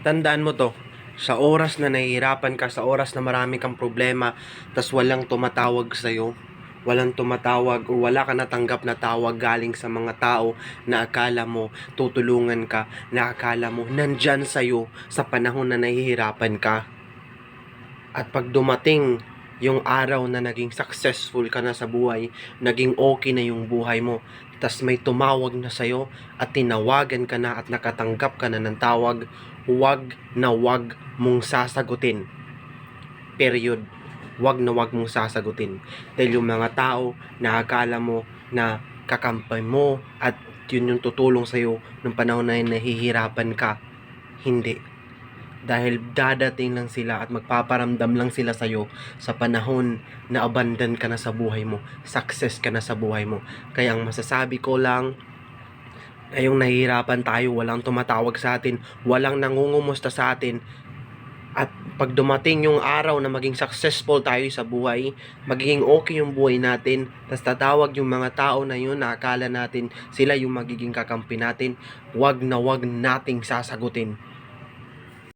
Tandaan mo to, sa oras na nahihirapan ka, sa oras na marami kang problema, tas walang tumatawag sa'yo, walang tumatawag o wala ka natanggap na tawag galing sa mga tao na akala mo tutulungan ka, na akala mo nandyan sa'yo sa panahon na nahihirapan ka. At pag dumating yung araw na naging successful ka na sa buhay, naging okay na yung buhay mo, tas may tumawag na sa'yo at tinawagan ka na at nakatanggap ka na ng tawag, wag na wag mong sasagutin. Period. Wag na wag mong sasagutin. Dahil yung mga tao na akala mo na kakampay mo at yun yung tutulong sa'yo nung panahon na nahihirapan ka, hindi. Dahil dadating lang sila at magpaparamdam lang sila sa'yo sa panahon na abandon ka na sa buhay mo, success ka na sa buhay mo. Kaya ang masasabi ko lang, ngayong nahihirapan tayo, walang tumatawag sa atin, walang nangungumusta sa atin. At pag dumating yung araw na maging successful tayo sa buhay, magiging okay yung buhay natin, tas tatawag yung mga tao na yun na akala natin sila yung magiging kakampi natin, wag na wag nating sasagutin.